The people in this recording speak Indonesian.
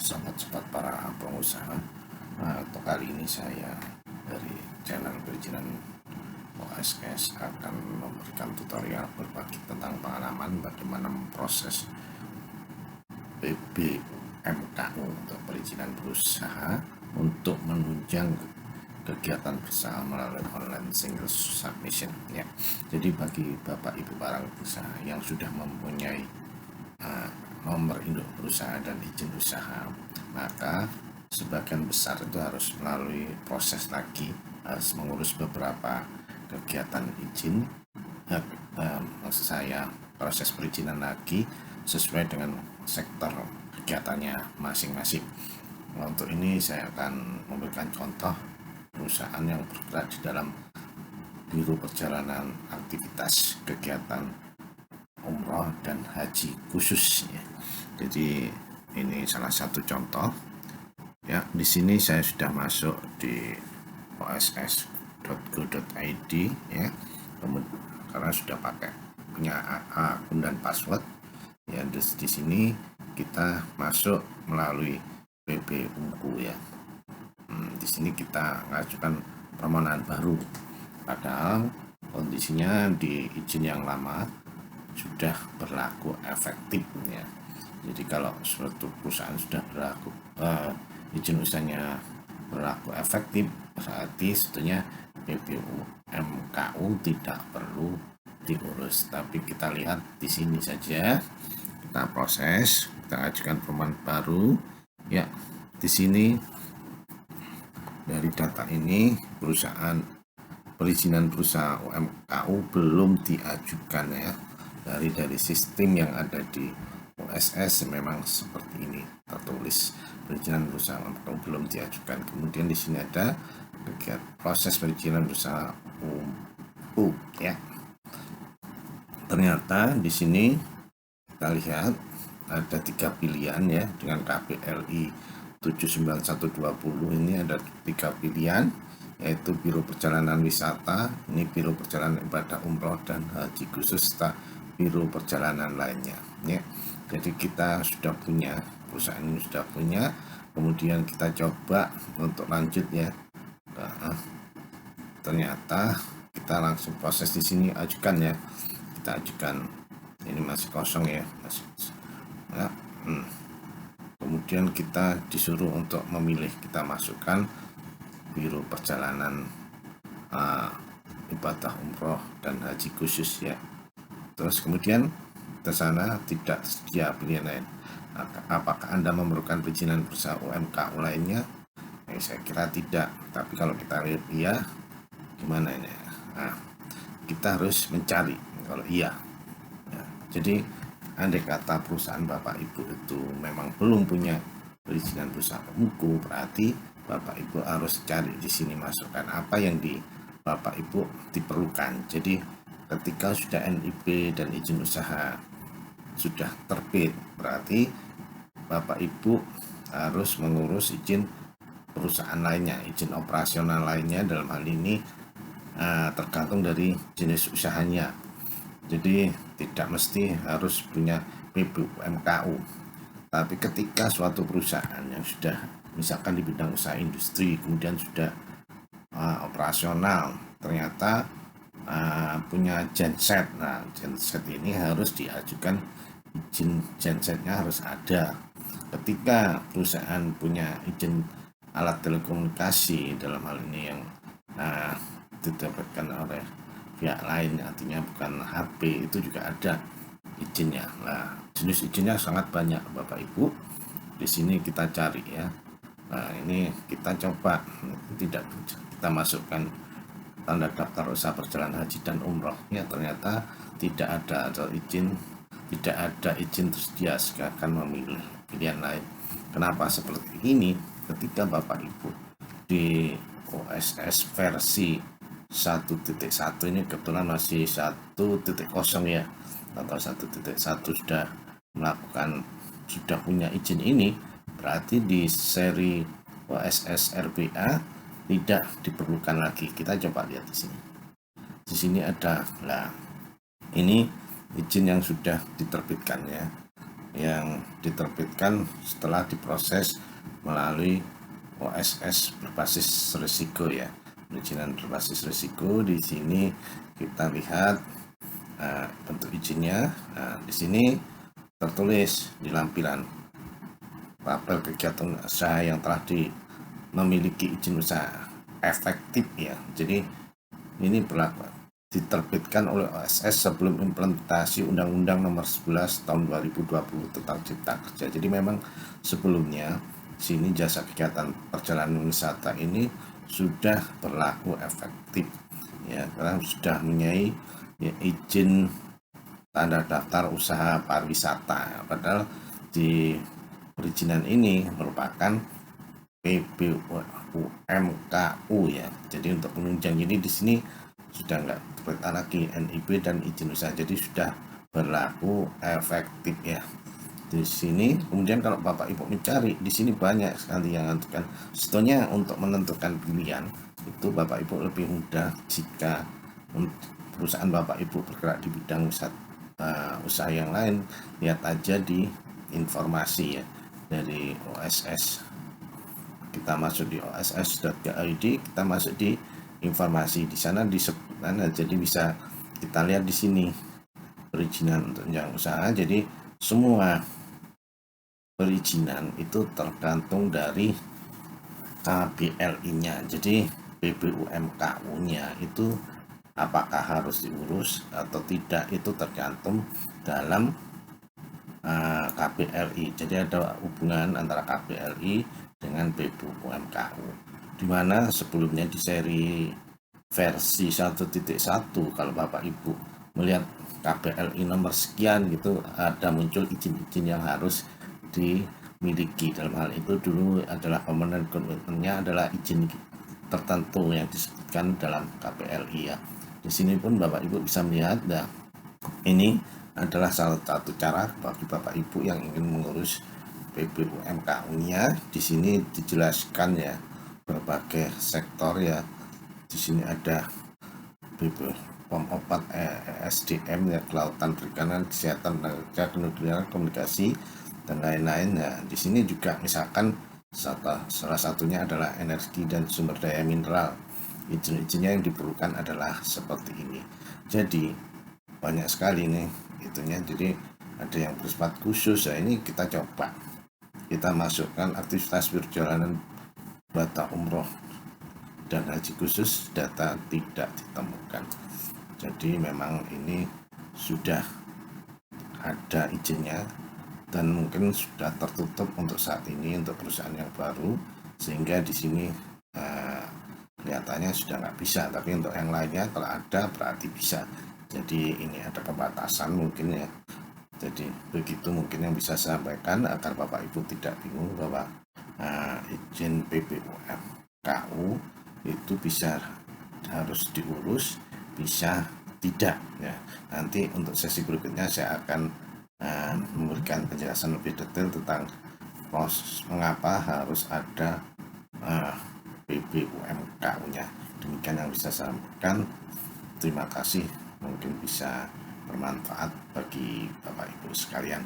sobat-sobat para pengusaha. Untuk kali ini saya dari channel perizinan OSS akan memberikan tutorial berbagi tentang pengalaman bagaimana memproses PBMKU untuk perizinan berusaha untuk menunjang kegiatan berusaha melalui online single submission ya. Jadi bagi Bapak Ibu para pengusaha yang sudah mempunyai nomor induk berusaha dan izin usaha, maka sebagian besar itu harus melalui proses lagi, harus mengurus beberapa kegiatan izin, maksud saya proses perizinan lagi sesuai dengan sektor kegiatannya masing-masing. Untuk ini saya akan memberikan contoh perusahaan yang bergerak di dalam biro perjalanan aktivitas kegiatan umroh dan haji khusus ya. Jadi ini salah satu contoh ya. Di sini saya sudah masuk di oss.go.id ya, karena sudah punya akun dan password ya. Di sini kita masuk melalui PBMKU ya. Di sini kita mengajukan permohonan baru, padahal kondisinya di izin yang lama sudah berlaku efektif ya. Jadi kalau suatu perusahaan sudah berlaku izin usahanya berlaku efektif, berarti sebetulnya PBMKU tidak perlu diurus. Tapi kita lihat di sini saja, kita proses, kita ajukan permohonan baru ya. Di sini dari data ini perusahaan perizinan berusaha UMKU belum diajukan ya. Dari sistem yang ada di OSS memang seperti ini tertulis, perizinan berusaha UMKU belum diajukan. Kemudian di sini ada proses perizinan berusaha UMU ya. Ternyata di sini kita lihat ada 3 pilihan ya, dengan KPLI 79120 ini ada 3 pilihan, yaitu Biro Perjalanan Wisata, ini Biro Perjalanan Ibadah Umroh dan Haji Khusus, Biro Perjalanan lainnya ya. Jadi kita sudah punya, perusahaan ini sudah punya, kemudian kita coba untuk lanjut ya. Ternyata kita langsung proses di sini, ajukan ya. Kita ajukan, ini masih kosong ya, masih ya. Kemudian kita disuruh untuk memilih, kita masukkan Biro Perjalanan Ibadah Umroh dan Haji Khusus ya. Terus kemudian ke sana tidak tersedia pilihan lain. Apakah Anda memerlukan perizinan berusaha UMKU lainnya? Saya kira tidak. Tapi kalau kita lihat iya, gimana ini? Kita harus mencari kalau iya. Ya, jadi andai kata perusahaan Bapak Ibu itu memang belum punya perizinan berusaha UMKU, berarti Bapak Ibu harus cari di sini, masukkan apa yang di Bapak Ibu diperlukan. Jadi ketika sudah NIB dan izin usaha sudah terbit, berarti Bapak Ibu harus mengurus izin perusahaan lainnya, izin operasional lainnya. Dalam hal ini tergantung dari jenis usahanya. Jadi tidak mesti harus punya PBMKU. Tapi ketika suatu perusahaan yang sudah misalkan di bidang usaha industri, kemudian sudah operasional, ternyata punya genset. Nah, genset ini harus diajukan izin gensetnya harus ada. Ketika perusahaan punya izin alat telekomunikasi, dalam hal ini yang didapatkan oleh pihak lain, artinya bukan HP, itu juga ada izinnya. Nah, jenis izinnya sangat banyak Bapak Ibu. Di sini kita cari ya. Nah, ini kita coba, tidak kita masukkan tanda daftar usaha perjalanan haji dan umroh ya, ternyata tidak ada izin, tidak ada izin tersedia, silakan memilih pilihan lain. Kenapa seperti ini? Ketika Bapak Ibu di OSS versi 1.1 ini kebetulan masih 1.0 ya, atau 1.1 sudah melakukan, sudah punya izin ini, berarti di seri OSS RBA tidak diperlukan lagi. Kita coba lihat di sini. Di sini ada, lah ini izin yang sudah diterbitkan ya. yang diterbitkan setelah diproses melalui OSS berbasis risiko ya. Perizinan berbasis risiko di sini kita lihat bentuk izinnya. Di sini tertulis di lampiran tabel kegiatan usaha yang telah memiliki izin usaha efektif ya. Jadi ini berlaku diterbitkan oleh OSS sebelum implementasi Undang-Undang Nomor 11 Tahun 2020 tentang Cipta Kerja. Jadi memang sebelumnya sini jasa kegiatan perjalanan wisata ini sudah berlaku efektif ya, karena sudah mempunyai ya, izin tanda daftar usaha pariwisata. Padahal di perizinan ini merupakan PPUMKU ya. Jadi untuk penunjang ini di sini sudah enggak seperti lagi NIB dan izin usaha, jadi sudah berlaku efektif ya. Di sini kemudian kalau Bapak Ibu mencari di sini banyak sekali yang menentukan. Sebetulnya untuk menentukan pilihan itu Bapak Ibu lebih mudah jika perusahaan Bapak Ibu bergerak di bidang usaha yang lain. Lihat aja di informasi ya dari OSS. Kita masuk di oss.go.id, kita masuk di informasi, di sana disebutkan, jadi bisa kita lihat di sini perizinan untuk yang usaha. Jadi semua perizinan itu tergantung dari KBLI-nya. Jadi PPUMKU-nya itu apakah harus diurus atau tidak itu tergantung dalam KBLI. Jadi ada hubungan antara KBLI dengan PPUMKU, di mana sebelumnya di seri versi 1.1 kalau Bapak Ibu melihat KBLI nomor sekian gitu ada muncul izin-izin yang harus dimiliki. Dalam hal itu dulu adalah komitmennya adalah izin tertentu yang disebutkan dalam KBLI ya. Di sini pun Bapak Ibu bisa melihat, nah ini adalah salah satu cara bagi Bapak Ibu yang ingin mengurus PPUMKU-nya. Di sini dijelaskan ya berbagai sektor ya. Di sini ada POM 4 SDM ya, kelautan, perikanan, kesehatan, tenaga kerja, komunikasi dan lain-lain ya. Di sini juga misalkan salah satunya adalah energi dan sumber daya mineral. Izin-izinnya yang diperlukan adalah seperti ini. Jadi banyak sekali nih itunya. Jadi ada yang bersifat khusus ya, ini kita coba kita masukkan aktivitas perjalanan batal umroh dan haji khusus, data tidak ditemukan. Jadi memang ini sudah ada izinnya dan mungkin sudah tertutup untuk saat ini untuk perusahaan yang baru, sehingga di sini kelihatannya sudah nggak bisa. Tapi untuk yang lainnya kalau ada berarti bisa. Jadi ini ada pembatasan mungkin ya. Jadi begitu mungkin yang bisa saya sampaikan agar Bapak Ibu tidak bingung bahwa izin PPUMKU itu bisa harus diurus, bisa tidak ya. Nanti untuk sesi berikutnya saya akan memberikan penjelasan lebih detail tentang proses mengapa harus ada PPUMKU-nya. Demikian yang bisa saya sampaikan. Terima kasih, mungkin bisa bermanfaat bagi Bapak Ibu sekalian.